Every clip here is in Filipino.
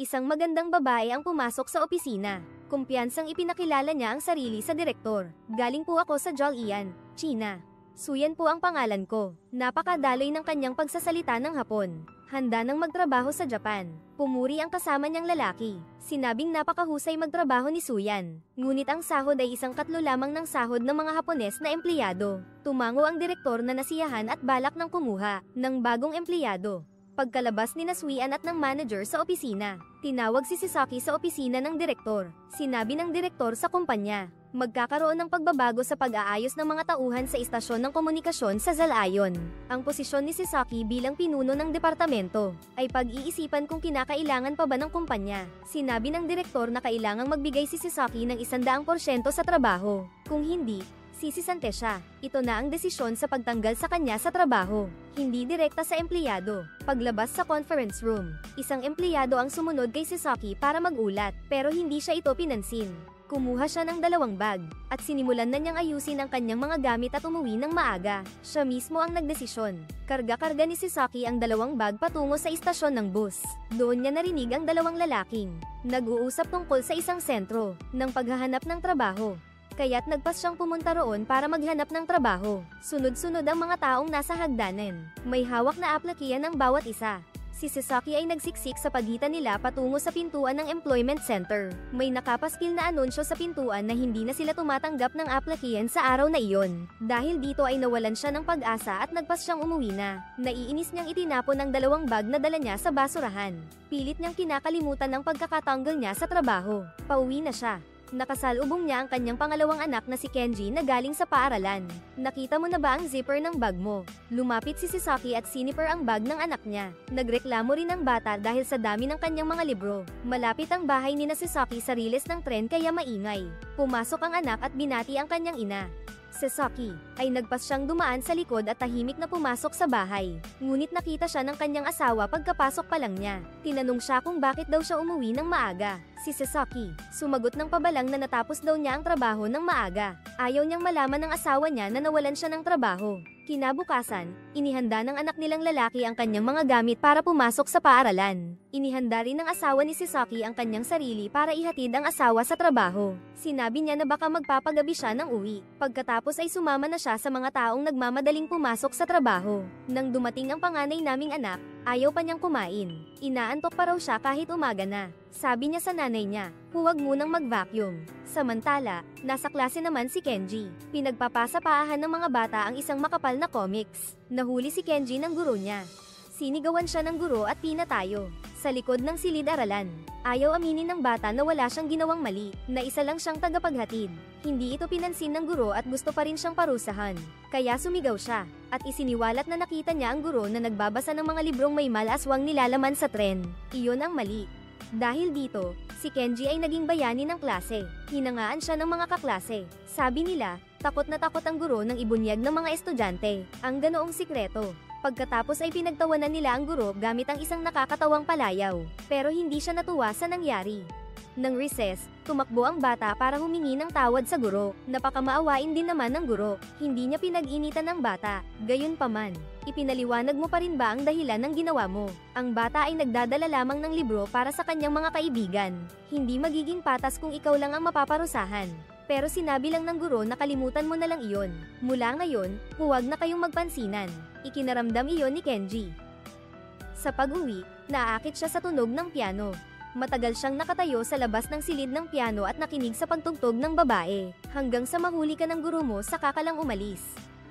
Isang magandang babae ang pumasok sa opisina. Kumpiyansang ipinakilala niya ang sarili sa direktor. Galing po ako sa Jolian, China. Suyan po ang pangalan ko. Napakadaloy ng kanyang pagsasalita ng Hapon. Handa nang magtrabaho sa Japan. Pumuri ang kasama niyang lalaki. Sinabing napakahusay magtrabaho ni Suyan. Ngunit ang sahod ay isang katlo lamang ng sahod ng mga Hapones na empleyado. Tumango ang direktor na nasiyahan at balak ng kumuha ng bagong empleyado. Pagkalabas ni Suyan at ng manager sa opisina, tinawag si Sasaki sa opisina ng direktor. Sinabi ng direktor sa kumpanya, magkakaroon ng pagbabago sa pag-aayos ng mga tauhan sa istasyon ng komunikasyon sa Zalayon. Ang posisyon ni Sasaki bilang pinuno ng departamento ay pag-iisipan kung kinakailangan pa ba ng kumpanya. Sinabi ng direktor na kailangang magbigay si Sasaki ng 100% sa trabaho. Kung hindi, sisisante siya. Ito na ang desisyon sa pagtanggal sa kanya sa trabaho. Hindi direkta sa empleyado. Paglabas sa conference room, isang empleyado ang sumunod kay Sasaki para magulat, pero hindi siya ito pinansin. Kumuha siya ng 2 bag, at sinimulan na niyang ayusin ang kanyang mga gamit at umuwi ng maaga. Siya mismo ang nagdesisyon. Karga-karga ni Sasaki ang 2 bag patungo sa istasyon ng bus. Doon niya narinig ang 2 lalaking nag-uusap tungkol sa isang sentro ng paghahanap ng trabaho. Kaya't nagpas siyang pumunta roon para maghanap ng trabaho. Sunod-sunod ang mga taong nasa hagdanan. May hawak na aplakiyan ng bawat isa. Si Sasaki ay nagsiksik sa pagitan nila patungo sa pintuan ng employment center. May nakapaskil na anunsyo sa pintuan na hindi na sila tumatanggap ng aplakiyan sa araw na iyon. Dahil dito ay nawalan siya ng pag-asa at nagpas siyang umuwi na. Naiinis niyang itinapon ang 2 bag na dala niya sa basurahan. Pilit niyang kinakalimutan ng pagkakatanggal niya sa trabaho. Pauwi na siya. Nakasalubong niya ang kanyang pangalawang anak na si Kenji na galing sa paaralan. Nakita mo na ba ang zipper ng bag mo? Lumapit si Sasaki at sinipper ang bag ng anak niya. Nagreklamo rin ang bata dahil sa dami ng kanyang mga libro. Malapit ang bahay ni Sasaki sa riles ng tren kaya maingay. Pumasok ang anak at binati ang kanyang ina. Sasaki ay nagpas siyang dumaan sa likod at tahimik na pumasok sa bahay. Ngunit nakita siya ng kanyang asawa pagkapasok pa lang niya. Tinanong siya kung bakit daw siya umuwi ng maaga. Si Sasaki, sumagot ng pabalang na natapos daw niya ang trabaho ng maaga. Ayaw niyang malaman ng asawa niya na nawalan siya ng trabaho. Kinabukasan, inihanda ng anak nilang lalaki ang kanyang mga gamit para pumasok sa paaralan. Inihanda rin ng asawa ni Sasaki ang kanyang sarili para ihatid ang asawa sa trabaho. Sinabi niya na baka magpapagabi siya ng uwi. Pagkatapos ay sumama na siya sa mga taong nagmamadaling pumasok sa trabaho. Nang dumating ang panganay naming anak, ayaw pa niyang kumain. Inaantok pa raw siya kahit umaga na. Sabi niya sa nanay niya, huwag munang mag-vacuum. Samantala, nasa klase naman si Kenji. Pinagpapasa-paahan ng mga bata ang isang makapal na comics. Nahuli si Kenji ng guro niya. Sinigawan siya ng guro at pinatayo. Sa likod ng silid-aralan, ayaw aminin ng bata na wala siyang ginawang mali, na isa lang siyang tagapaghatid. Hindi ito pinansin ng guro at gusto pa rin siyang parusahan. Kaya sumigaw siya, at isiniwalat na nakita niya ang guro na nagbabasa ng mga librong may malaswang nilalaman sa tren. Iyon ang mali. Dahil dito, si Kenji ay naging bayani ng klase. Hinangaan siya ng mga kaklase. Sabi nila, takot na takot ang guro ng ibunyag ng mga estudyante. Ang ganoong sikreto. Pagkatapos ay pinagtawanan nila ang guro gamit ang isang nakakatawang palayaw. Pero hindi siya natuwa sa nangyari. Nang recess, tumakbo ang bata para humingi ng tawad sa guro. Napakamaawain din naman ng guro. Hindi niya pinag-initan ng bata. Gayunpaman, ipinaliwanag mo pa rin ba ang dahilan ng ginawa mo? Ang bata ay nagdadala lamang ng libro para sa kanyang mga kaibigan. Hindi magiging patas kung ikaw lang ang mapaparusahan. Pero sinabi lang ng guro na kalimutan mo na lang iyon. Mula ngayon, huwag na kayong magpansinan. Ikinaramdam iyon ni Kenji. Sa pag-uwi, naaakit siya sa tunog ng piano. Matagal siyang nakatayo sa labas ng silid ng piano at nakinig sa pagtugtog ng babae, hanggang sa mahuli ka ng guro mo saka ka lang umalis.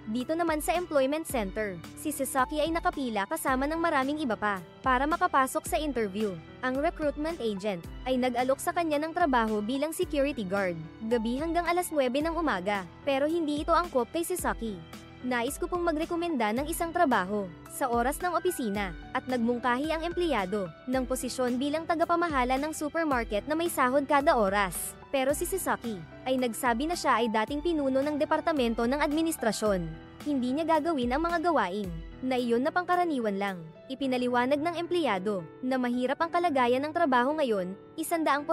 Dito naman sa employment center, si Sasaki ay nakapila kasama ng maraming iba pa, para makapasok sa interview. Ang recruitment agent ay nag-alok sa kanya ng trabaho bilang security guard, gabi hanggang alas 9 ng umaga, pero hindi ito angkop kay Sasaki. Nais ko pong magrekomenda ng isang trabaho sa oras ng opisina at nagmungkahi ang empleyado ng posisyon bilang tagapamahala ng supermarket na may sahod kada oras. Pero si Sasaki ay nagsabi na siya ay dating pinuno ng departamento ng administrasyon. Hindi niya gagawin ang mga gawain na iyon na pangkaraniwan lang. Ipinaliwanag ng empleyado na mahirap ang kalagayan ng trabaho ngayon, 100%.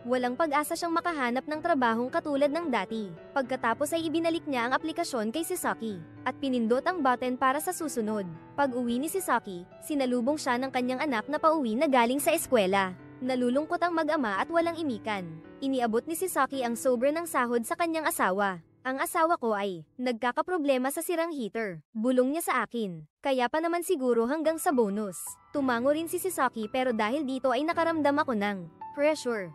Walang pag-asa siyang makahanap ng trabahong katulad ng dati. Pagkatapos ay ibinalik niya ang aplikasyon kay Sasaki at pinindot ang button para sa susunod. Pag-uwi ni Sasaki, sinalubong siya ng kanyang anak na pauwi na galing sa eskwela. Nalulungkot ang mag-ama at walang imikan. Iniabot ni Sasaki ang sobre ng sahod sa kanyang asawa. Ang asawa ko ay nagkakaproblema sa sirang heater. Bulong niya sa akin. Kaya pa naman siguro hanggang sa bonus. Tumango rin si Sasaki pero dahil dito ay nakaramdam ako ng pressure.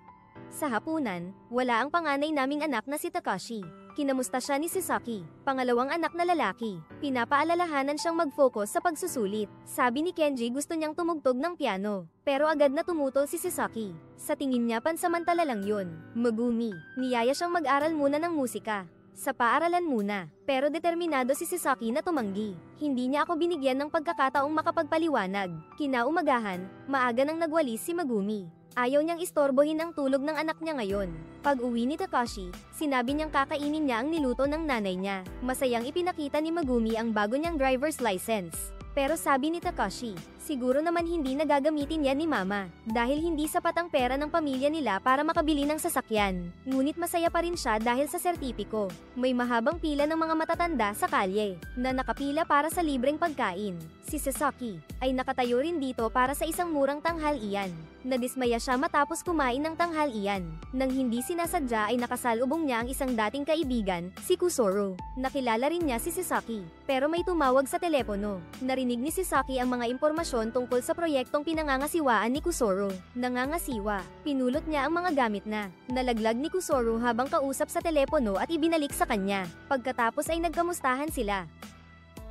Sa hapunan, wala ang panganay naming anak na si Takashi. Kinamusta siya ni Sasaki, pangalawang anak na lalaki. Pinapaalalahanan siyang mag-focus sa pagsusulit. Sabi ni Kenji gusto niyang tumugtog ng piano, pero agad na tumutol si Sasaki. Sa tingin niya pansamantala lang yun. Megumi, niyaya siyang mag-aral muna ng musika. Sa paaralan muna, pero determinado si Sasaki na tumanggi. Hindi niya ako binigyan ng pagkakataong makapagpaliwanag. Kinaumagahan, maaga nang nagwalis si Megumi. Ayaw niyang istorbohin ang tulog ng anak niya ngayon. Pag uwi ni Takashi, sinabi niyang kakainin niya ang niluto ng nanay niya. Masayang ipinakita ni Megumi ang bago niyang driver's license. Pero sabi ni Takashi, siguro naman hindi na gagamitin yan ni mama, dahil hindi sapat ang pera ng pamilya nila para makabili ng sasakyan. Ngunit masaya pa rin siya dahil sa sertipiko. May mahabang pila ng mga matatanda sa kalye, na nakapila para sa libreng pagkain. Si Sasaki, ay nakatayo rin dito para sa isang murang tanghalian. Nadismaya siya matapos kumain ng tanghalian. Nang hindi sinasadya ay nakasalubong niya ang isang dating kaibigan, si Kusoro. Nakilala rin niya si Sasaki, pero may tumawag sa telepono. Narinig ni Sasaki ang mga impormasyon tungkol sa proyektong pinangangasiwaan ni Kusoro. Nangangasiwa, pinulot niya ang mga gamit na nalaglag ni Kusoro habang kausap sa telepono at ibinalik sa kanya. Pagkatapos ay nagkamustahan sila.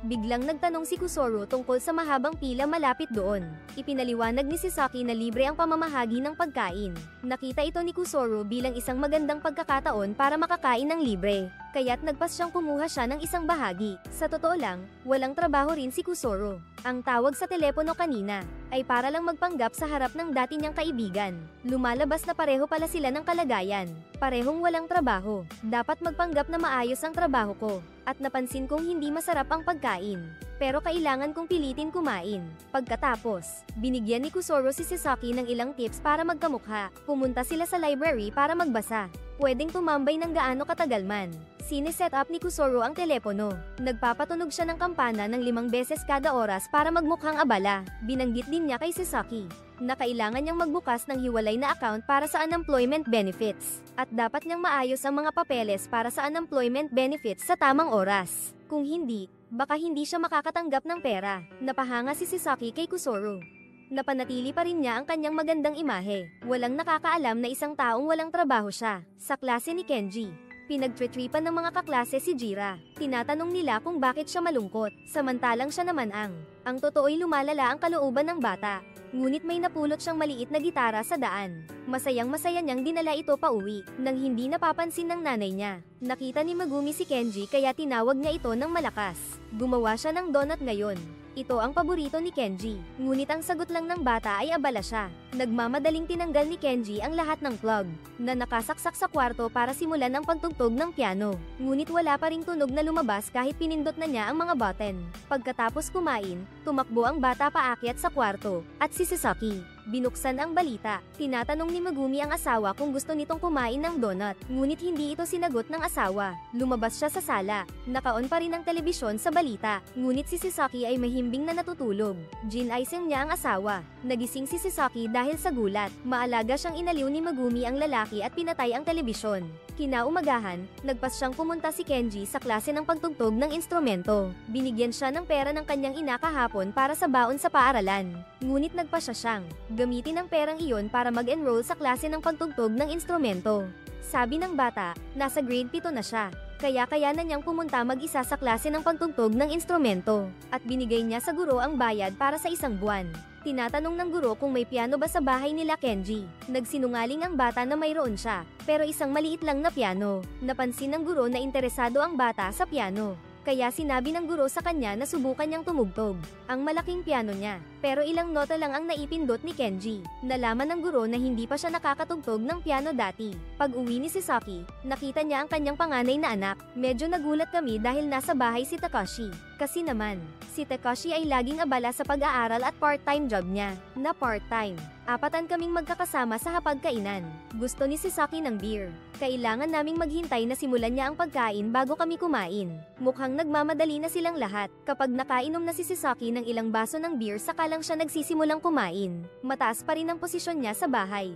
Biglang nagtanong si Kusoro tungkol sa mahabang pila malapit doon. Ipinaliwanag ni Sasaki na libre ang pamamahagi ng pagkain. Nakita ito ni Kusoro bilang isang magandang pagkakataon para makakain ng libre, kaya't nagpas siyang kumuha siya ng isang bahagi. Sa totoo lang, walang trabaho rin si Kusoro. Ang tawag sa telepono kanina ay para lang magpanggap sa harap ng dati niyang kaibigan. Lumalabas na pareho pala sila ng kalagayan. Parehong walang trabaho. Dapat magpanggap na maayos ang trabaho ko. At napansin kong hindi masarap ang pagkain. Pero kailangan kong pilitin kumain. Pagkatapos, binigyan ni Kusoro si Sasaki ng ilang tips para magkamukha. Pumunta sila sa library para magbasa. Pwedeng tumambay ng gaano katagal man. Sine-set up ni Kusoro ang telepono. Nagpapatunog siya ng kampana ng 5 beses kada oras para magmukhang abala. Binanggit din niya kay Sasaki na kailangan niyang magbukas ng hiwalay na account para sa unemployment benefits. At dapat niyang maayos ang mga papeles para sa unemployment benefits sa tamang oras. Kung hindi, baka hindi siya makakatanggap ng pera. Napahanga si Sasaki kay Kusoro. Napanatili pa rin niya ang kanyang magandang imahe. Walang nakakaalam na isang taong walang trabaho siya. Sa klase ni Kenji, pinagtritripan ng mga kaklase si Jira. Tinatanong nila kung bakit siya malungkot, samantalang siya naman ang totoo'y lumalala ang kalooban ng bata. Ngunit may napulot siyang maliit na gitara sa daan. Masayang-masaya niyang dinala ito pa uwi, nang hindi napapansin ng nanay niya. Nakita ni Megumi si Kenji kaya tinawag niya ito ng malakas. Gumawa siya ng donut ngayon. Ito ang paborito ni Kenji. Ngunit ang sagot lang ng bata ay abala siya. Nagmamadaling tinanggal ni Kenji ang lahat ng plug na nakasaksak sa kwarto para simulan ang pagtugtog ng piano. Ngunit wala pa ring tunog na lumabas kahit pinindot na niya ang mga button. Pagkatapos kumain, tumakbo ang bata paakyat sa kwarto, at si Sasaki. Binuksan ang balita. Tinatanong ni Megumi ang asawa kung gusto nitong kumain ng donut. Ngunit hindi ito sinagot ng asawa. Lumabas siya sa sala. Naka-on pa rin ang telebisyon sa balita. Ngunit si Sasaki ay mahimbing na natutulog. Ginaising niya ang asawa. Nagising si Sasaki dahil sa gulat. Maalaga siyang inaliw ni Megumi ang lalaki at pinatay ang telebisyon. Kinaumagahan, nagpas siyang pumunta si Kenji sa klase ng pagtugtog ng instrumento. Binigyan siya ng pera ng kanyang ina kahapon para sa baon sa paaralan. Ngunit nagpasya siyang gamitin ang perang iyon para mag-enroll sa klase ng pagtugtog ng instrumento. Sabi ng bata, nasa grade 7 na siya. Kaya na niyang pumunta mag-isa sa klase ng pagtugtog ng instrumento. At binigay niya sa guro ang bayad para sa 1 buwan. Tinatanong ng guro kung may piano ba sa bahay nila Kenji. Nagsinungaling ang bata na mayroon siya, pero isang maliit lang na piano. Napansin ng guro na interesado ang bata sa piano. Kaya sinabi ng guro sa kanya na subukan niyang tumugtog ang malaking piano niya. Pero ilang nota lang ang naipindot ni Kenji. Nalaman ng guro na hindi pa siya nakakatugtog ng piano dati. Pag uwi ni Sasaki, nakita niya ang kanyang panganay na anak. Medyo nagulat kami dahil nasa bahay si Takashi. Kasi naman, si Takashi ay laging abala sa pag-aaral at part-time job niya, na part-time. 4 kaming magkakasama sa hapagkainan. Gusto ni Sasaki ng beer. Kailangan naming maghintay na simulan niya ang pagkain bago kami kumain. Mukhang nagmamadali na silang lahat. Kapag nakainom na si Sasaki ng ilang baso ng beer saka lang siya nagsisimulang kumain. Mataas pa rin ang posisyon niya sa bahay.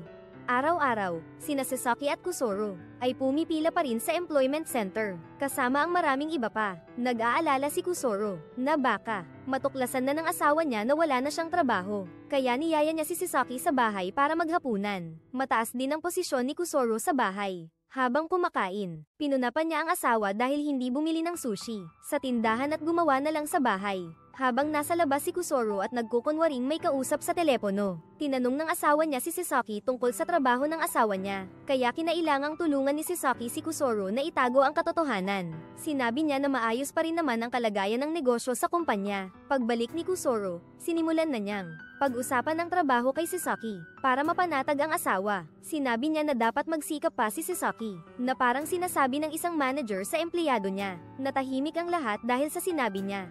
Araw-araw, sina Sasaki at Kusoro ay pumipila pa rin sa employment center, kasama ang maraming iba pa. Nag-aalala si Kusoro na baka matuklasan na ng asawa niya na wala na siyang trabaho, kaya niyaya niya si Sasaki sa bahay para maghapunan. Mataas din ang posisyon ni Kusoro sa bahay. Habang kumakain, pinunapan niya ang asawa dahil hindi bumili ng sushi sa tindahan at gumawa na lang sa bahay. Habang nasa labas si Kusoro at nagkukunwaring may kausap sa telepono, tinanong ng asawa niya si Sasaki tungkol sa trabaho ng asawa niya, kaya kinailangang tulungan ni Sasaki si Kusoro na itago ang katotohanan. Sinabi niya na maayos pa rin naman ang kalagayan ng negosyo sa kumpanya. Pagbalik ni Kusoro, sinimulan na niyang pag-usapan ng trabaho kay Sasaki para mapanatag ang asawa. Sinabi niya na dapat magsikap pa si Sasaki, na parang sinasabi ng isang manager sa empleyado niya. Natahimik ang lahat dahil sa sinabi niya.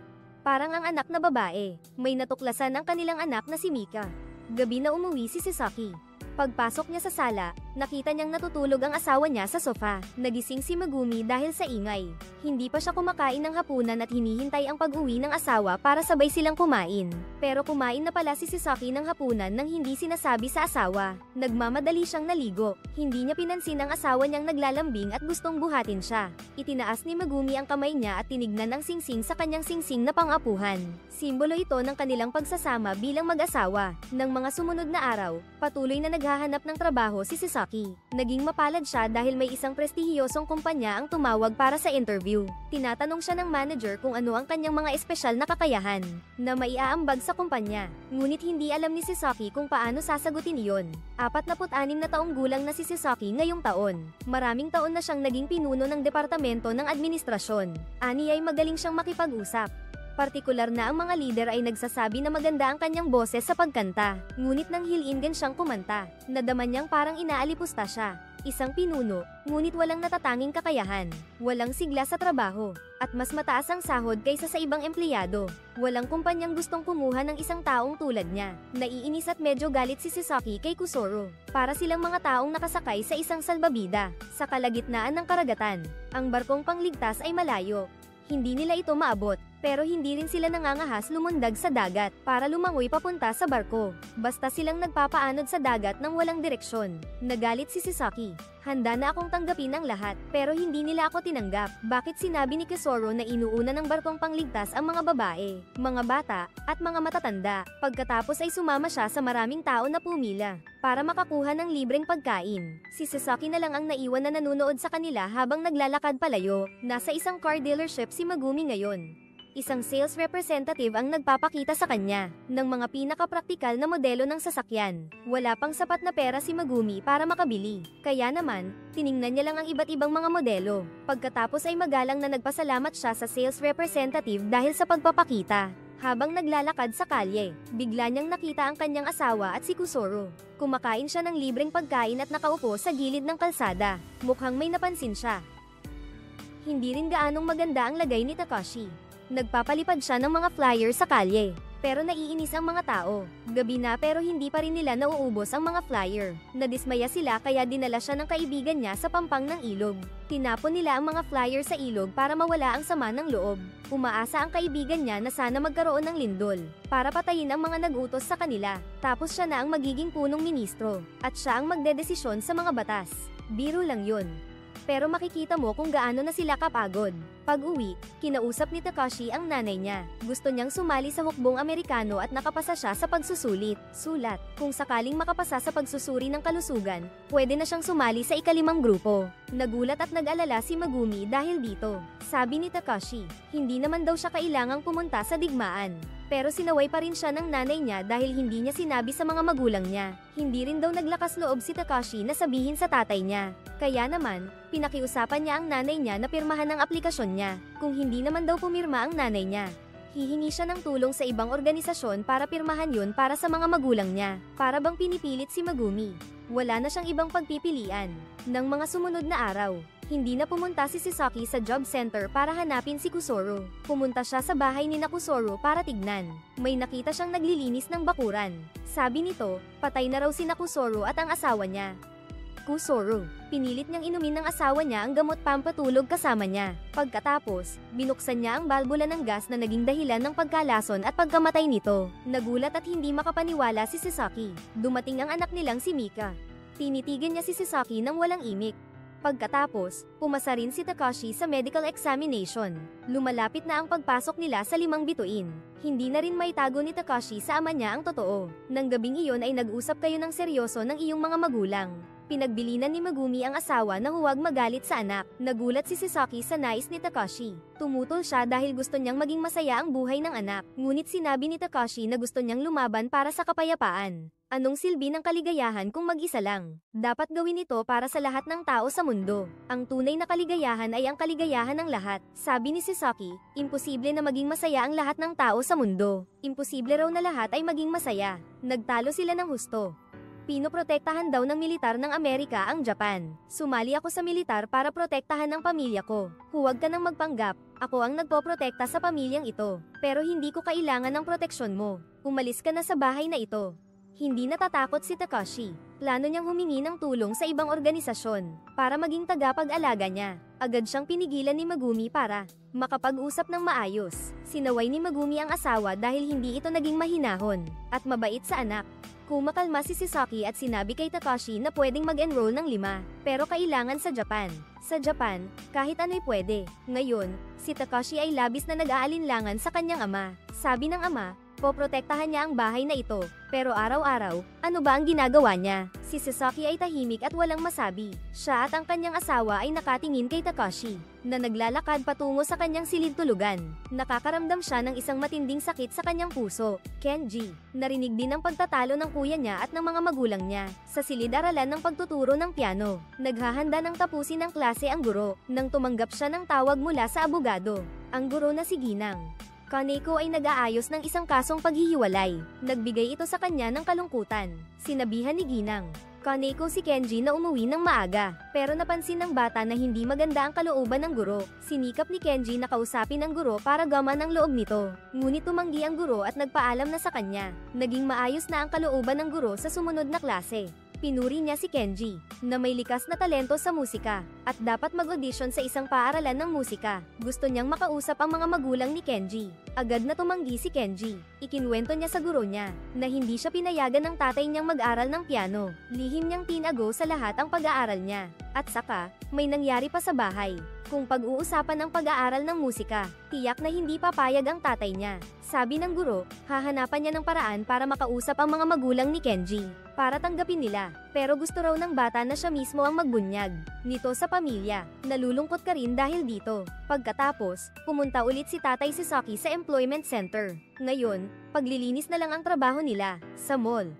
Parang ang anak na babae, may natuklasan ang kanilang anak na si Mika. Gabi na umuwi si Sasaki. Pagpasok niya sa sala, nakita niyang natutulog ang asawa niya sa sofa. Nagising si Megumi dahil sa ingay. Hindi pa siya kumakain ng hapunan at hinihintay ang pag-uwi ng asawa para sabay silang kumain. Pero kumain na pala si Sasaki ng hapunan nang hindi sinasabi sa asawa. Nagmamadali siyang naligo. Hindi niya pinansin ang asawa niyang naglalambing at gustong buhatin siya. Itinaas ni Megumi ang kamay niya at tinignan ang singsing sa kanyang singsing na pang-apuhan. Simbolo ito ng kanilang pagsasama bilang mag-asawa. Nang mga sumunod na araw, patuloy na naghahanap ng trabaho si Sasaki. Naging mapalad siya dahil may isang prestihiyosong kumpanya ang tumawag para sa interview. Tinatanong siya ng manager kung ano ang kanyang mga espesyal na kakayahan na maiaambag sa kumpanya. Ngunit hindi alam ni Sasaki kung paano sasagutin iyon. 46 na taong gulang na si Sasaki ngayong taon. Maraming taon na siyang naging pinuno ng departamento ng administrasyon. Ani ay magaling siyang makipag-usap. Partikular na ang mga lider ay nagsasabi na maganda ang kanyang boses sa pagkanta. Ngunit nang hilingan siyang kumanta, nadama niyang parang inaalipusta siya. Isang pinuno, ngunit walang natatanging kakayahan. Walang sigla sa trabaho, at mas mataas ang sahod kaysa sa ibang empleyado. Walang kumpanyang gustong kumuha ng isang taong tulad niya. Naiinis at medyo galit si Sasaki kay Kusoro. Para silang mga taong nakasakay sa isang salbabida, sa kalagitnaan ng karagatan. Ang barkong pangligtas ay malayo. Hindi nila ito maabot, pero hindi rin sila nangangahas lumundag sa dagat para lumangoy papunta sa barko. Basta silang nagpapaanod sa dagat nang walang direksyon. Nagalit si Sasaki. Handa na akong tanggapin ang lahat, pero hindi nila ako tinanggap. Bakit sinabi ni Kusoro na inuuna ng barkong pangligtas ang mga babae, mga bata, at mga matatanda? Pagkatapos ay sumama siya sa maraming tao na pumila para makakuha ng libreng pagkain. Si Sasaki na lang ang naiwan na nanunood sa kanila habang naglalakad palayo. Nasa isang car dealership si Megumi ngayon. Isang sales representative ang nagpapakita sa kanya ng mga pinakapraktikal na modelo ng sasakyan. Wala pang sapat na pera si Megumi para makabili. Kaya naman, tiningnan niya lang ang iba't ibang mga modelo. Pagkatapos ay magalang na nagpasalamat siya sa sales representative dahil sa pagpapakita. Habang naglalakad sa kalye, bigla niyang nakita ang kanyang asawa at si Kusoro. Kumakain siya ng libreng pagkain at nakaupo sa gilid ng kalsada. Mukhang may napansin siya. Hindi rin gaanong maganda ang lagay ni Takashi. Nagpapalipad siya ng mga flyer sa kalye, pero naiinis ang mga tao. Gabi na pero hindi pa rin nila nauubos ang mga flyer. Nadismaya sila kaya dinala siya ng kaibigan niya sa pampang ng ilog. Tinapon nila ang mga flyer sa ilog para mawala ang sama ng loob. Umaasa ang kaibigan niya na sana magkaroon ng lindol para patayin ang mga nag-utos sa kanila. Tapos siya na ang magiging punong ministro at siya ang magdedesisyon sa mga batas. Biro lang yun. Pero makikita mo kung gaano na sila kapagod. Pag-uwi, kinausap ni Takashi ang nanay niya. Gusto niyang sumali sa hukbong Amerikano at nakapasa siya sa pagsusulit. Sulat, kung sakaling makapasa sa pagsusuri ng kalusugan, pwede na siyang sumali sa ika-5 grupo. Nagulat at nag-alala si Megumi dahil dito. Sabi ni Takashi, hindi naman daw siya kailangang pumunta sa digmaan. Pero sinaway pa rin siya ng nanay niya dahil hindi niya sinabi sa mga magulang niya. Hindi rin daw naglakas loob si Takashi na sabihin sa tatay niya. Kaya naman, pinakiusapan niya ang nanay niya na pirmahan ang aplikasyon niya. Kung hindi naman daw pumirma ang nanay niya, hihingi siya ng tulong sa ibang organisasyon para pirmahan yun para sa mga magulang niya. Para bang pinipilit si Megumi. Wala na siyang ibang pagpipilian. Nang mga sumunod na araw, hindi na pumunta si Sasaki sa job center para hanapin si Kusoro. Pumunta siya sa bahay ni Kusoro para tignan. May nakita siyang naglilinis ng bakuran. Sabi nito, patay na raw si Kusoro at ang asawa niya. Kusoro. Pinilit niyang inumin ng asawa niya ang gamot pampatulog kasama niya. Pagkatapos, binuksan niya ang balbula ng gas na naging dahilan ng pagkalason at pagkamatay nito. Nagulat at hindi makapaniwala si Sasaki. Dumating ang anak nilang si Mika. Tinitigan niya si Sasaki nang walang imik. Pagkatapos, pumasa rin si Takashi sa medical examination. Lumalapit na ang pagpasok nila sa 5 bituin. Hindi na rin maitago ni Takashi sa ama niya ang totoo. Nang gabing iyon ay nag-usap kayo ng seryoso ng iyong mga magulang. Pinagbilinan ni Megumi ang asawa na huwag magalit sa anak. Nagulat si Sasaki sa nais ni Takashi. Tumutol siya dahil gusto niyang maging masaya ang buhay ng anak. Ngunit sinabi ni Takashi na gusto niyang lumaban para sa kapayapaan. Anong silbi ng kaligayahan kung mag-isa lang? Dapat gawin ito para sa lahat ng tao sa mundo. Ang tunay na kaligayahan ay ang kaligayahan ng lahat. Sabi ni Sasaki, imposible na maging masaya ang lahat ng tao sa mundo. Imposible raw na lahat ay maging masaya. Nagtalo sila ng husto. Pinoprotektahan daw ng militar ng Amerika ang Japan. Sumali ako sa militar para protektahan ang pamilya ko. Huwag ka nang magpanggap. Ako ang nagpoprotekta sa pamilyang ito. Pero hindi ko kailangan ng proteksyon mo. Umalis ka na sa bahay na ito. Hindi natatakot si Takashi. Plano niyang humingi ng tulong sa ibang organisasyon para maging tagapag-alaga niya. Agad siyang pinigilan ni Megumi para makapag-usap ng maayos. Sinaway ni Megumi ang asawa dahil hindi ito naging mahinahon at mabait sa anak. Kumakalma si Sasaki at sinabi kay Takashi na pwedeng mag-enroll ng 5, pero kailangan sa Japan. Sa Japan, kahit ano'y pwede. Ngayon, si Takashi ay labis na nag-aalinlangan sa kanyang ama. Sabi ng ama, poprotektahan niya ang bahay na ito, pero araw-araw, ano ba ang ginagawa niya? Si Sasaki ay tahimik at walang masabi. Siya at ang kanyang asawa ay nakatingin kay Takashi, na naglalakad patungo sa kanyang silid tulugan. Nakakaramdam siya ng isang matinding sakit sa kanyang puso. Kenji, narinig din ang pagtatalo ng kuya niya at ng mga magulang niya, sa silid-aralan ng pagtuturo ng piano. Naghahanda ng tapusin ng klase ang guro, nang tumanggap siya ng tawag mula sa abogado. Ang guro na si Ginang Kaneko ay nag-aayos ng isang kasong paghihiwalay. Nagbigay ito sa kanya ng kalungkutan. Sinabihan ni Ginang Kaneko si Kenji na umuwi ng maaga, pero napansin ng bata na hindi maganda ang kalooban ng guro. Sinikap ni Kenji na kausapin ang guro para gaman ang loob nito. Ngunit tumanggi ang guro at nagpaalam na sa kanya. Naging maayos na ang kalooban ng guro sa sumunod na klase. Pinuri niya si Kenji, na may likas na talento sa musika, at dapat mag-audition sa isang paaralan ng musika. Gusto niyang makausap ang mga magulang ni Kenji. Agad na tumanggi si Kenji. Ikinwento niya sa guro niya, na hindi siya pinayagan ng tatay niyang mag-aral ng piano. Lihim niyang tinago sa lahat ang pag-aaral niya. At saka, may nangyari pa sa bahay. Kung pag-uusapan ng pag-aaral ng musika, tiyak na hindi papayag ang tatay niya. Sabi ng guro, hahanapan niya ng paraan para makausap ang mga magulang ni Kenji, para tanggapin nila. Pero gusto raw ng bata na siya mismo ang magbunyag nito sa pamilya. Nalulungkot ka rin dahil dito. Pagkatapos, pumunta ulit si Tatay Sasaki sa employment center. Ngayon, paglilinis na lang ang trabaho nila sa mall.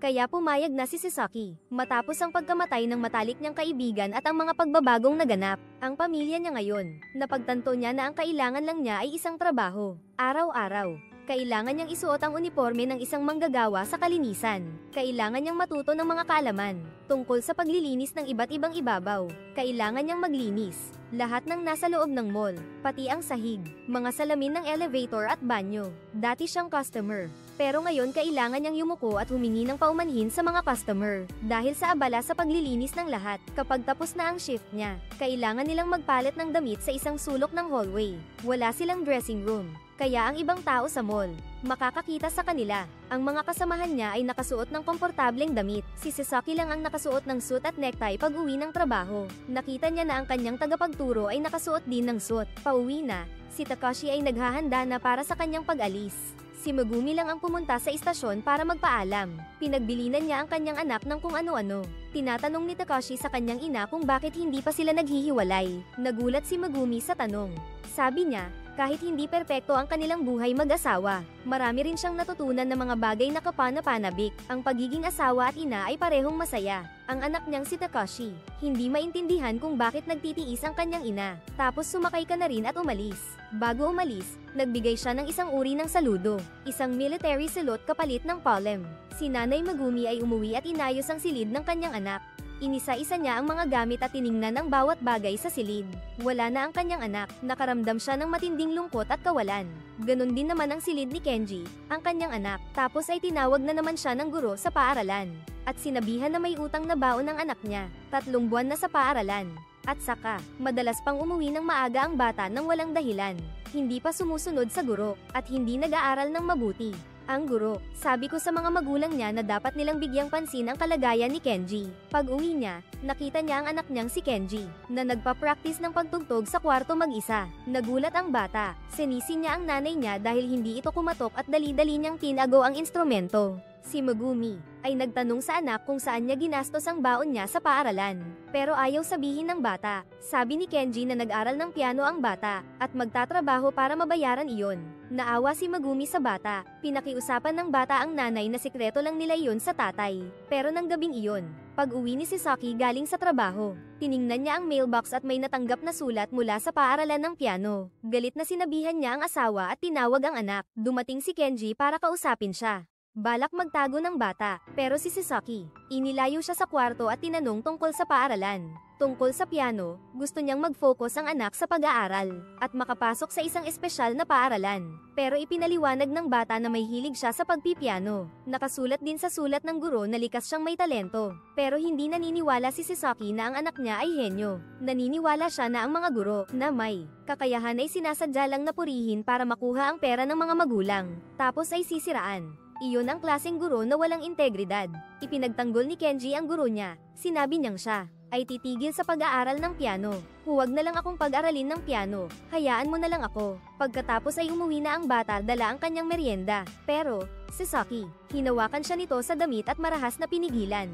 Kaya pumayag na si Sasaki, matapos ang pagkamatay ng matalik niyang kaibigan at ang mga pagbabagong naganap. Ang pamilya niya ngayon, napagtanto niya na ang kailangan lang niya ay isang trabaho. Araw-araw, kailangan niyang isuot ang uniforme ng isang manggagawa sa kalinisan. Kailangan niyang matuto ng mga kaalaman tungkol sa paglilinis ng iba't ibang ibabaw. Kailangan niyang maglinis lahat ng nasa loob ng mall, pati ang sahig, mga salamin ng elevator at banyo. Dati siyang customer, pero ngayon kailangan niyang yumuko at humingi ng paumanhin sa mga customer. Dahil sa abala sa paglilinis ng lahat, kapag tapos na ang shift niya, kailangan nilang magpalit ng damit sa isang sulok ng hallway. Wala silang dressing room, kaya ang ibang tao sa mall, makakakita sa kanila. Ang mga kasamahan niya ay nakasuot ng komportableng damit. Si Sasaki lang ang nakasuot ng suit at necktie pag uwi ng trabaho. Nakita niya na ang kanyang tagapagturo ay nakasuot din ng suit. Pauwi na, si Takashi ay naghahanda na para sa kanyang pag-alis. Si Megumi lang ang pumunta sa istasyon para magpaalam. Pinagbilinan niya ang kanyang anak ng kung ano-ano. Tinatanong ni Takashi sa kanyang ina kung bakit hindi pa sila naghihiwalay. Nagulat si Megumi sa tanong. Sabi niya, kahit hindi perpekto ang kanilang buhay mag-asawa, marami rin siyang natutunan ng mga bagay na kapana-panabik. Ang pagiging asawa at ina ay parehong masaya. Ang anak niyang si Takashi, hindi maintindihan kung bakit nagtitiis ang kanyang ina. Tapos sumakay ka na rin at umalis. Bago umalis, nagbigay siya ng isang uri ng saludo, isang military salute kapalit ng palm. Si Nanay Megumi ay umuwi at inayos ang silid ng kanyang anak. Inisa-isa niya ang mga gamit at tiningnan ang bawat bagay sa silid. Wala na ang kanyang anak, nakaramdam siya ng matinding lungkot at kawalan. Ganon din naman ang silid ni Kenji, ang kanyang anak, tapos ay tinawag na naman siya ng guro sa paaralan. At sinabihan na may utang na baon ng anak niya, 3 buwan na sa paaralan. At saka, madalas pang umuwi ng maaga ang bata nang walang dahilan. Hindi pa sumusunod sa guro, at hindi nag-aaral ng mabuti. Ang guro, sabi ko sa mga magulang niya na dapat nilang bigyang pansin ang kalagayan ni Kenji. Pag-uwi niya, nakita niya ang anak niyang si Kenji, na nagpa-practice ng pagtugtog sa kwarto mag-isa. Nagulat ang bata, sinisi niya ang nanay niya dahil hindi ito kumatok at dali-dali niyang tinago ang instrumento. Si Megumi ay nagtanong sa anak kung saan niya ginastos ang baon niya sa paaralan. Pero ayaw sabihin ng bata. Sabi ni Kenji na nag-aral ng piano ang bata, at magtatrabaho para mabayaran iyon. Naawa si Megumi sa bata. Pinakiusapan ng bata ang nanay na sikreto lang nila iyon sa tatay. Pero nang gabing iyon, pag-uwi ni Sasaki galing sa trabaho, tiningnan niya ang mailbox at may natanggap na sulat mula sa paaralan ng piano. Galit na sinabihan niya ang asawa at tinawag ang anak. Dumating si Kenji para kausapin siya. Balak magtago ng bata, pero si Sasaki, inilayo siya sa kwarto at tinanong tungkol sa paaralan. Tungkol sa piano, gusto niyang mag-focus ang anak sa pag-aaral, at makapasok sa isang espesyal na paaralan. Pero ipinaliwanag ng bata na may hilig siya sa pagpipiano. Nakasulat din sa sulat ng guro na likas siyang may talento. Pero hindi naniniwala si Sasaki na ang anak niya ay henyo. Naniniwala siya na ang mga guro, na may kakayahan ay sinasadya lang na purihin para makuha ang pera ng mga magulang, tapos ay sisiraan. Iyon ang klaseng guro na walang integridad. Ipinagtanggol ni Kenji ang guro niya. Sinabi niyang siya ay titigil sa pag-aaral ng piano. Huwag na lang akong pag-aralin ng piano. Hayaan mo na lang ako. Pagkatapos ay umuwi na ang bata dala ang kanyang merienda. Pero, Sasaki, hinawakan siya nito sa damit at marahas na pinigilan.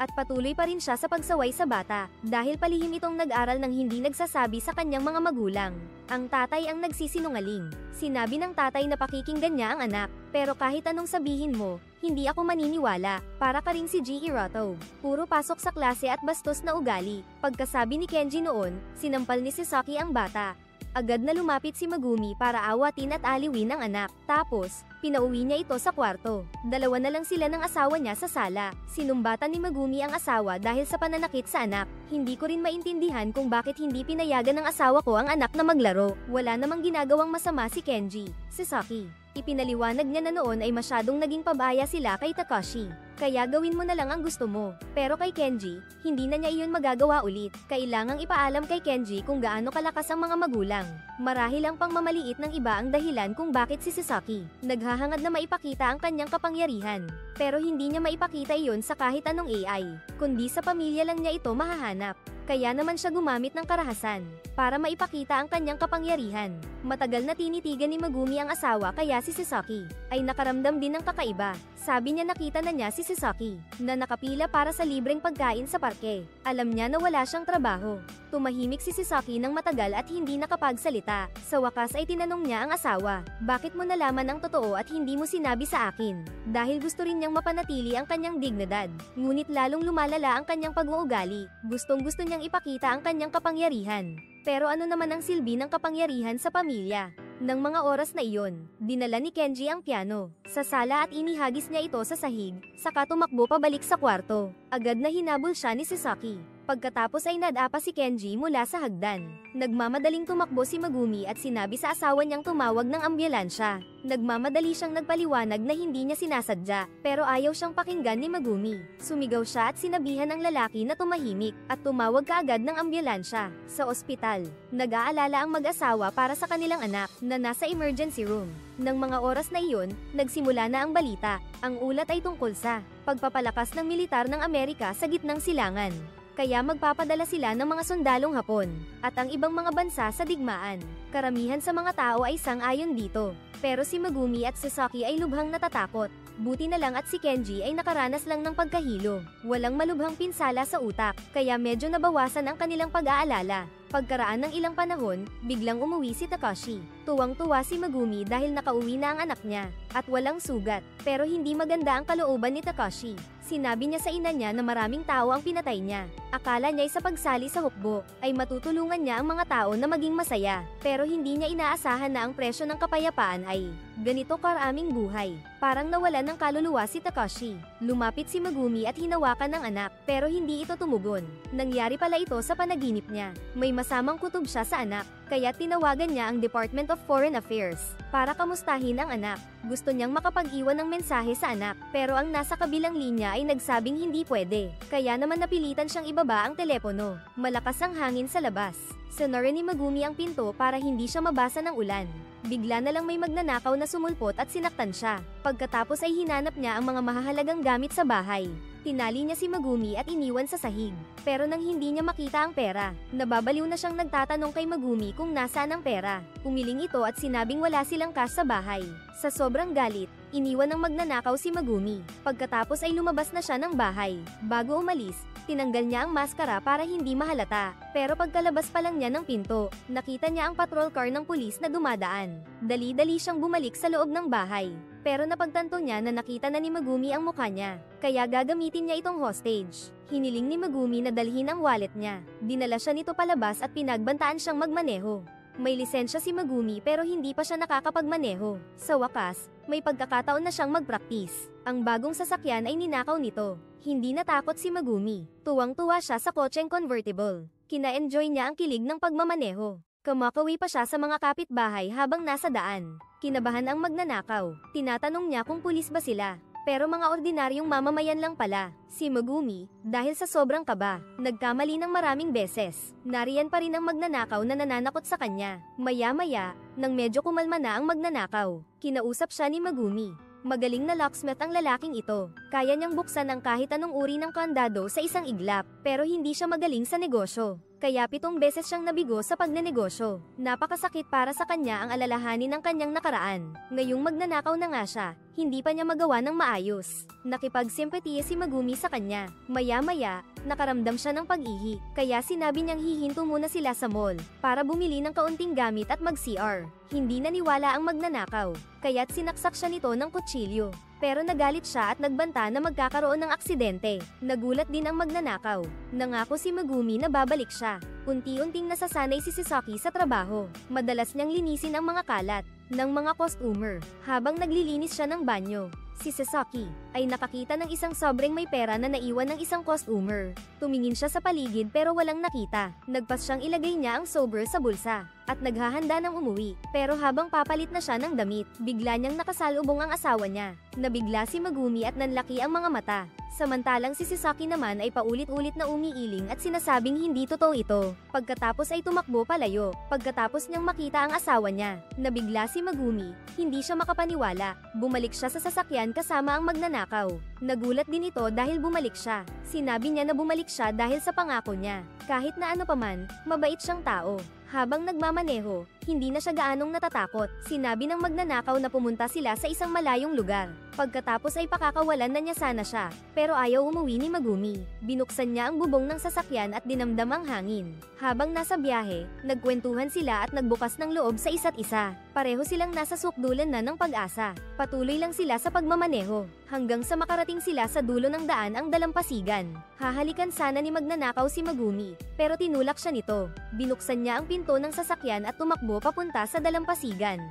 At patuloy pa rin siya sa pagsaway sa bata, dahil palihim itong nag-aral nang hindi nagsasabi sa kanyang mga magulang. Ang tatay ang nagsisinungaling. Sinabi ng tatay na pakikinggan niya ang anak, pero kahit anong sabihin mo, hindi ako maniniwala. Para ka ring si G. Hiroto. Puro pasok sa klase at bastos na ugali. Pagkasabi ni Kenji noon, sinampal ni Sasaki ang bata. Agad na lumapit si Megumi para awatin at aliwin ang anak. Tapos, pinauwi niya ito sa kwarto. Dalawa na lang sila ng asawa niya sa sala. Sinumbatan ni Megumi ang asawa dahil sa pananakit sa anak. Hindi ko rin maintindihan kung bakit hindi pinayagan ng asawa ko ang anak na maglaro. Wala namang ginagawang masama si Kenji. Sasaki, ipinaliwanag niya na noon ay masyadong naging pabaya sila kay Takashi. Kaya gawin mo na lang ang gusto mo. Pero kay Kenji, hindi na niya iyon magagawa ulit. Kailangang ipaalam kay Kenji kung gaano kalakas ang mga magulang. Marahil ang pangmamaliit ng iba ang dahilan kung bakit si Sasaki naghahangad na maipakita ang kanyang kapangyarihan. Pero hindi niya maipakita iyon sa kahit anong AI, kundi sa pamilya lang niya ito mahahanap. Kaya naman siya gumamit ng karahasan para maipakita ang kanyang kapangyarihan. Matagal na tinitigan ni Megumi ang asawa kaya si Sasaki ay nakaramdam din ng kakaiba. Sabi niya nakita na niya si Sasaki na nakapila para sa libreng pagkain sa parke. Alam niya na wala siyang trabaho. Tumahimik si Sasaki ng matagal at hindi nakapagsalita. Sa wakas ay tinanong niya ang asawa, bakit mo nalaman ang totoo at hindi mo sinabi sa akin? Dahil gusto rin niyang mapanatili ang kanyang dignidad. Ngunit lalong lumalala ang kanyang pag-uugali. Gustong-gusto niyang ipakita ang kanyang kapangyarihan. Pero ano naman ang silbi ng kapangyarihan sa pamilya? Nang mga oras na iyon, dinala ni Kenji ang piano sa sala at inihagis niya ito sa sahig, saka tumakbo pabalik sa kwarto. Agad na hinabol siya ni Sasaki. Pagkatapos ay nadapa si Kenji mula sa hagdan. Nagmamadaling tumakbo si Megumi at sinabi sa asawa niyang tumawag ng ambulansya. Nagmamadali siyang nagpaliwanag na hindi niya sinasadya, pero ayaw siyang pakinggan ni Megumi. Sumigaw siya at sinabihan ang lalaki na tumahimik, at tumawag kaagad ng ambulansya. Sa ospital, nag-aalala ang mag-asawa para sa kanilang anak na nasa emergency room. Nang mga oras na iyon, nagsimula na ang balita. Ang ulat ay tungkol sa pagpapalakas ng militar ng Amerika sa gitnang silangan. Kaya magpapadala sila ng mga sundalong Hapon at ang ibang mga bansa sa digmaan. Karamihan sa mga tao ay sang-ayon dito. Pero si Megumi at Sasaki ay lubhang natatakot. Buti na lang at si Kenji ay nakaranas lang ng pagkahilo. Walang malubhang pinsala sa utak, kaya medyo nabawasan ang kanilang pag-aalala. Pagkaraan ng ilang panahon, biglang umuwi si Takashi. Tuwang-tuwa si Megumi dahil nakauwi na ang anak niya, at walang sugat. Pero hindi maganda ang kalooban ni Takashi. Sinabi niya sa ina niya na maraming tao ang pinatay niya. Akala niya sa pagsali sa hukbo, ay matutulungan niya ang mga tao na maging masaya. Pero hindi niya inaasahan na ang presyo ng kapayapaan ay ganito karaming buhay. Parang nawalan ng kaluluwa si Takashi. Lumapit si Megumi at hinawakan ng anak, pero hindi ito tumugon. Nangyari pala ito sa panaginip niya. May masamang kutob siya sa anak, kaya tinawagan niya ang Department of Foreign Affairs para kamustahin ang anak. Gusto niyang makapag-iwan ng mensahe sa anak, pero ang nasa kabilang linya ay nagsabing hindi pwede. Kaya naman napilitan siyang ibaba ang telepono. Malakas ang hangin sa labas. Sinara ni Megumi ang pinto para hindi siya mabasa ng ulan. Bigla na lang may magnanakaw na sumulpot at sinaktan siya. Pagkatapos ay hinanap niya ang mga mahahalagang gamit sa bahay. Tinali niya si Megumi at iniwan sa sahig. Pero nang hindi niya makita ang pera, nababaliw na siyang nagtatanong kay Megumi kung nasaan ang pera. Umiling ito at sinabing wala silang cash sa bahay. Sa sobrang galit, iniwan ng magnanakaw si Megumi. Pagkatapos ay lumabas na siya ng bahay. Bago umalis, tinanggal niya ang maskara para hindi mahalata. Pero pagkalabas pa lang niya ng pinto, nakita niya ang patrol car ng pulis na dumadaan. Dali-dali siyang bumalik sa loob ng bahay. Pero napagtanto niya na nakita na ni Megumi ang mukha niya, kaya gagamitin niya itong hostage. Hiniling ni Megumi na dalhin ang wallet niya. Dinala siya nito palabas at pinagbantaan siyang magmaneho. May lisensya si Megumi pero hindi pa siya nakakapagmaneho. Sa wakas, may pagkakataon na siyang mag-practice. Ang bagong sasakyan ay ninakaw nito. Hindi natakot si Megumi. Tuwang-tuwa siya sa kotseng convertible. Kina-enjoy niya ang kilig ng pagmamaneho. Kumakawi pa siya sa mga kapitbahay habang nasa daan. Kinabahan ang magnanakaw. Tinatanong niya kung pulis ba sila. Pero mga ordinaryong mamamayan lang pala. Si Megumi, dahil sa sobrang kaba, nagkamali ng maraming beses. Nariyan pa rin ang magnanakaw na nananakot sa kanya. Maya-maya, nang medyo kumalma na ang magnanakaw, kinausap siya ni Megumi. Magaling na locksmith ang lalaking ito. Kaya niyang buksan ang kahit anong uri ng kandado sa isang iglap, pero hindi siya magaling sa negosyo. Kaya 7 beses siyang nabigo sa pagnenegosyo. Napakasakit para sa kanya ang alalahanin ng kanyang nakaraan. Ngayong magnanakaw na nga siya, hindi pa niya magawa ng maayos. Nakipagsimpatiya si Megumi sa kanya. Maya-maya, nakaramdam siya ng pag-ihi. Kaya sinabi niyang hihinto muna sila sa mall para bumili ng kaunting gamit at mag-CR. Hindi naniwala ang magnanakaw, kaya't sinaksak siya nito ng kutsilyo. Pero nagalit siya at nagbanta na magkakaroon ng aksidente. Nagulat din ang magnanakaw. Nangako si Megumi na babalik siya. Unti-unting nasasanay si Sasaki sa trabaho. Madalas niyang linisin ang mga kalat ng mga customer habang naglilinis siya ng banyo. Si Sasaki ay nakakita ng isang sobrang may pera na naiwan ng isang customer. Tumingin siya sa paligid pero walang nakita. Nagpas siyang ilagay niya ang sober sa bulsa at naghahanda ng umuwi. Pero habang papalit na siya ng damit, bigla niyang nakasalubong ang asawa niya. Nabigla si Megumi at nanlaki ang mga mata. Samantalang si Sasaki naman ay paulit-ulit na umiiling at sinasabing hindi totoo ito. Pagkatapos ay tumakbo palayo. Pagkatapos niyang makita ang asawa niya, nabigla si Megumi. Hindi siya makapaniwala. Bumalik siya sa sasakyan kasama ang magnanakaw. Nagulat din ito dahil bumalik siya. Sinabi niya na bumalik siya dahil sa pangako niya. Kahit na ano paman, mabait siyang tao. Habang nagmamaneho, hindi na siya gaanong natatakot. Sinabi ng magnanakaw na pumunta sila sa isang malayong lugar. Pagkatapos ay pakakawalan na niya sana siya, pero ayaw umuwi ni Megumi. Binuksan niya ang bubong ng sasakyan at dinamdam ang hangin. Habang nasa biyahe, nagkwentuhan sila at nagbukas ng loob sa isa't isa. Pareho silang nasa sukdulan na ng pag-asa. Patuloy lang sila sa pagmamaneho, hanggang sa makarating sila sa dulo ng daan ang dalampasigan. Hahalikan sana ni magnanakaw si Megumi, pero tinulak siya nito. Binuksan niya ang pinto ng sasakyan at tumakbo papunta sa dalampasigan.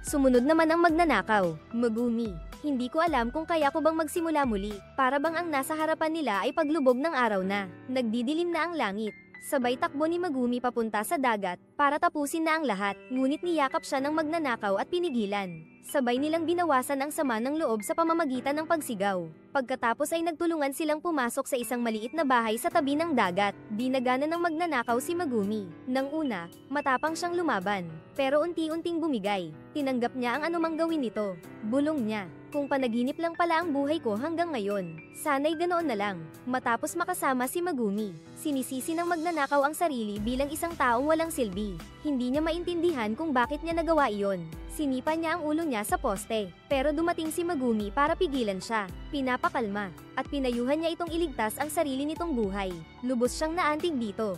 Sumunod naman ang magnanakaw. Megumi, hindi ko alam kung kaya ko bang magsimula muli. Para bang ang nasa harapan nila ay paglubog ng araw na. Nagdidilim na ang langit. Sabay takbo ni Megumi papunta sa dagat para tapusin na ang lahat. Ngunit niyakap siya ng magnanakaw at pinigilan. Sabay nilang binawasan ang sama ng loob sa pamamagitan ng pagsigaw. Pagkatapos ay nagtulungan silang pumasok sa isang maliit na bahay sa tabi ng dagat. Dinagana ng magnanakaw si Megumi. Nang una, matapang siyang lumaban. Pero unti-unting bumigay. Tinanggap niya ang anumang gawin nito. Bulong niya, kung panaginip lang pala ang buhay ko hanggang ngayon, sana'y ganoon na lang. Matapos makasama si Megumi, sinisisi ng magnanakaw ang sarili bilang isang taong walang silbi. Hindi niya maintindihan kung bakit niya nagawa iyon. Sinipa niya ang ulo niya sa poste, pero dumating si Megumi para pigilan siya. Pinapakalma, at pinayuhan niya itong iligtas ang sarili nitong buhay. Lubos siyang naantig dito.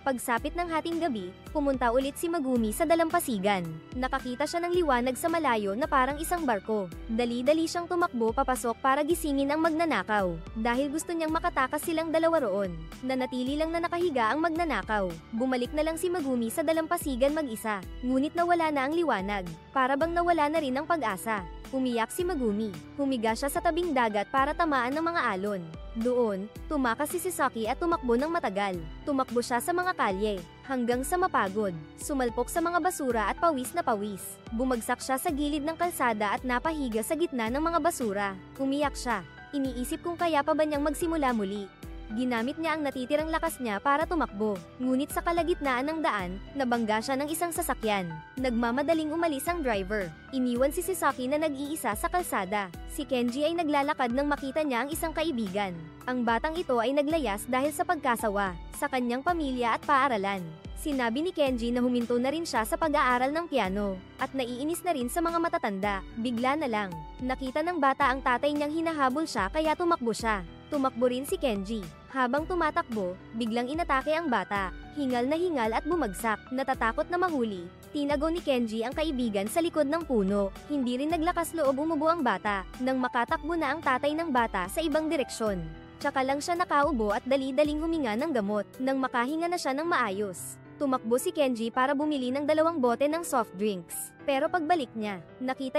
Pagsapit ng hating gabi, pumunta ulit si Megumi sa dalampasigan. Nakakita siya ng liwanag sa malayo na parang isang barko. Dali-dali siyang tumakbo papasok para gisingin ang magnanakaw. Dahil gusto niyang makatakas silang dalawa roon. Nanatili lang na nakahiga ang magnanakaw. Bumalik na lang si Megumi sa dalampasigan mag-isa. Ngunit nawala na ang liwanag. Para bang nawala na rin ang pag-asa. Umiyak si Megumi. Humiga siya sa tabing dagat para tamaan ng mga alon. Doon, tumakas si Sasaki at tumakbo ng matagal. Tumakbo siya sa mga kalye, hanggang sa mapagod. Sumalpok sa mga basura at pawis na pawis. Bumagsak siya sa gilid ng kalsada at napahiga sa gitna ng mga basura. Umiyak siya. Iniisip kung kaya pa ba niyang magsimula muli. Ginamit niya ang natitirang lakas niya para tumakbo. Ngunit sa kalagitnaan ng daan, nabangga siya ng isang sasakyan. Nagmamadaling umalis ang driver. Iniwan si Sasaki na nag-iisa sa kalsada. Si Kenji ay naglalakad nang makita niya ang isang kaibigan. Ang batang ito ay naglayas dahil sa pagkasawa sa kanyang pamilya at paaralan. Sinabi ni Kenji na huminto na rin siya sa pag-aaral ng piano, at naiinis na rin sa mga matatanda. Bigla na lang, nakita ng bata ang tatay niyang hinahabol siya kaya tumakbo siya. Tumakbo rin si Kenji. Habang tumatakbo, biglang inatake ang bata. Hingal na hingal at bumagsak. Natatakot na mahuli, tinago ni Kenji ang kaibigan sa likod ng puno. Hindi rin naglakas loob umubo ang bata, nang makatakbo na ang tatay ng bata sa ibang direksyon. Tsaka lang siya nakaubo at dali-daling huminga ng gamot, nang makahinga na siya ng maayos. Tumakbo si Kenji para bumili ng 2 bote ng soft drinks. Pero pagbalik niya, nakita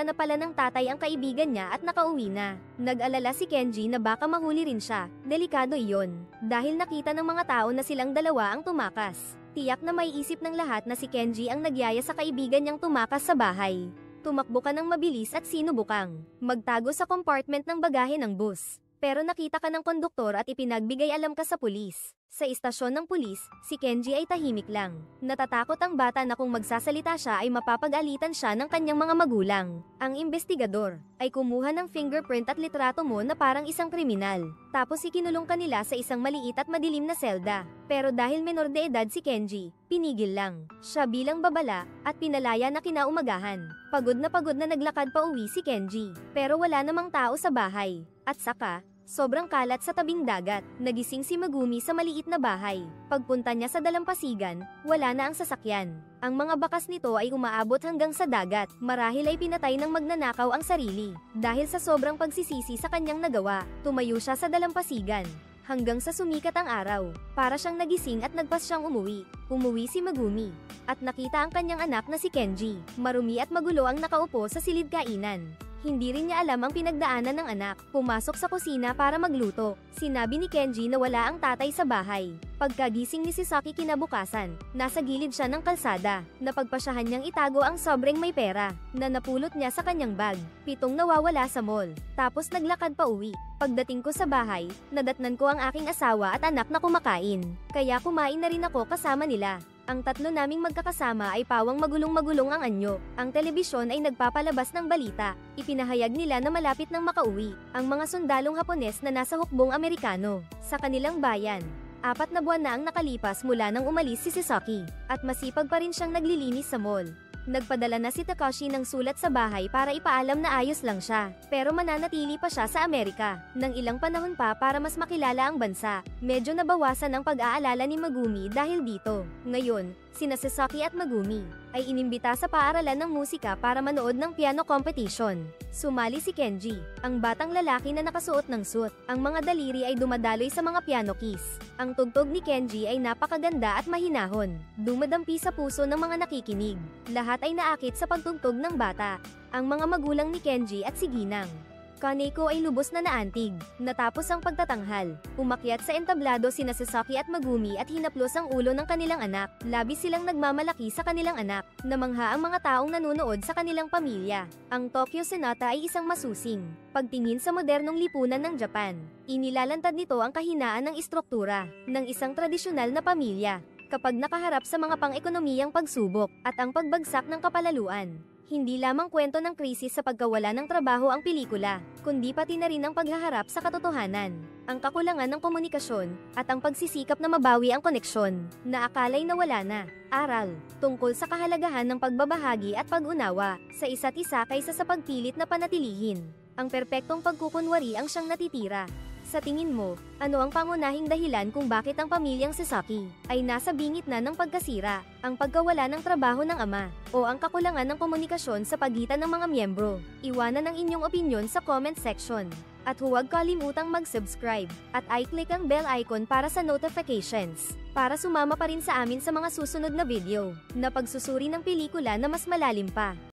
na pala ng tatay ang kaibigan niya at nakauwi na. Nag-alala si Kenji na baka mahuli rin siya. Delikado iyon. Dahil nakita ng mga tao na silang dalawa ang tumakas. Tiyak na may isip ng lahat na si Kenji ang nagyaya sa kaibigan niyang tumakas sa bahay. Tumakbo ka ng mabilis at sinubukang magtago sa compartment ng bagahe ng bus. Pero nakita ka ng konduktor at ipinagbigay alam ka sa pulis. Sa istasyon ng pulis, si Kenji ay tahimik lang. Natatakot ang bata na kung magsasalita siya ay mapapag-alitan siya ng kanyang mga magulang. Ang investigador ay kumuha ng fingerprint at litrato mo na parang isang kriminal. Tapos ikinulong kanila sa isang maliit at madilim na selda. Pero dahil menor de edad si Kenji, pinigil lang siya bilang babala at pinalaya na kinaumagahan. Pagod na naglakad pa uwi si Kenji. Pero wala namang tao sa bahay. At saka, sobrang kalat sa tabing dagat. Nagising si Megumi sa maliit na bahay. Pagpunta niya sa dalampasigan, wala na ang sasakyan. Ang mga bakas nito ay umaabot hanggang sa dagat. Marahil ay pinatay ng magnanakaw ang sarili. Dahil sa sobrang pagsisisi sa kanyang nagawa, tumayo siya sa dalampasigan. Hanggang sa sumikat ang araw, para siyang nagising at nagpas siyang umuwi. Umuwi si Megumi. At nakita ang kanyang anak na si Kenji. Marumi at magulo ang nakaupo sa silid kainan. Hindi rin niya alam ang pinagdaanan ng anak. Pumasok sa kusina para magluto. Sinabi ni Kenji na wala ang tatay sa bahay. Pagkagising ni Sasaki kinabukasan, nasa gilid siya ng kalsada. Napagpasyahan niyang itago ang sobrang may pera na napulot niya sa kanyang bag. 7 nawawala sa mall. Tapos naglakad pa uwi. Pagdating ko sa bahay, nadatnan ko ang aking asawa at anak na kumakain. Kaya kumain na rin ako kasama nila. Ang 3 naming magkakasama ay pawang magulong-magulong ang anyo. Ang telebisyon ay nagpapalabas ng balita. Ipinahayag nila na malapit nang makauwi ang mga sundalong Hapones na nasa hukbong Amerikano sa kanilang bayan. 4 na buwan na ang nakalipas mula nang umalis si Sasaki, at masipag pa rin siyang naglilinis sa mall. Nagpadala na si Takashi ng sulat sa bahay para ipaalam na ayos lang siya, pero mananatili pa siya sa Amerika ng ilang panahon pa para mas makilala ang bansa. Medyo nabawasan ang pag-aalala ni Megumi dahil dito. Ngayon, sina Sasaki at Megumi ay inimbita sa paaralan ng musika para manood ng piano competition. Sumali si Kenji, ang batang lalaki na nakasuot ng suit. Ang mga daliri ay dumadaloy sa mga piano keys. Ang tugtog ni Kenji ay napakaganda at mahinahon. Dumadampi sa puso ng mga nakikinig. Lahat ay naakit sa pagtugtog ng bata. Ang mga magulang ni Kenji at si Ginang Kaneko ay lubos na naantig. Natapos ang pagtatanghal, umakyat sa entablado sina Sasaki at Megumi at hinaplos ang ulo ng kanilang anak. Labis silang nagmamalaki sa kanilang anak. Namangha ang mga taong nanonood sa kanilang pamilya. Ang Tokyo Sonata ay isang masusing pagtingin sa modernong lipunan ng Japan. Inilalantad nito ang kahinaan ng istruktura ng isang tradisyonal na pamilya kapag nakaharap sa mga pang-ekonomiyang pagsubok at ang pagbagsak ng kapalaluan. Hindi lamang kwento ng krisis sa pagkawala ng trabaho ang pelikula, kundi pati na rin ang paghaharap sa katotohanan, ang kakulangan ng komunikasyon, at ang pagsisikap na mabawi ang koneksyon, na akalay nawala na. Aral, tungkol sa kahalagahan ng pagbabahagi at pag-unawa, sa isa't isa kaysa sa pagpilit na panatilihin. Ang perpektong pagkukunwari ang siyang natitira. Sa tingin mo, ano ang pangunahing dahilan kung bakit ang pamilyang Sasaki ay nasa bingit na ng pagkasira, ang pagkawala ng trabaho ng ama, o ang kakulangan ng komunikasyon sa pagitan ng mga miyembro? Iwanan ang inyong opinyon sa comment section. At huwag kalimutang mag-subscribe at i-click ang bell icon para sa notifications, para sumama pa rin sa amin sa mga susunod na video na pagsusuri ng pelikula na mas malalim pa.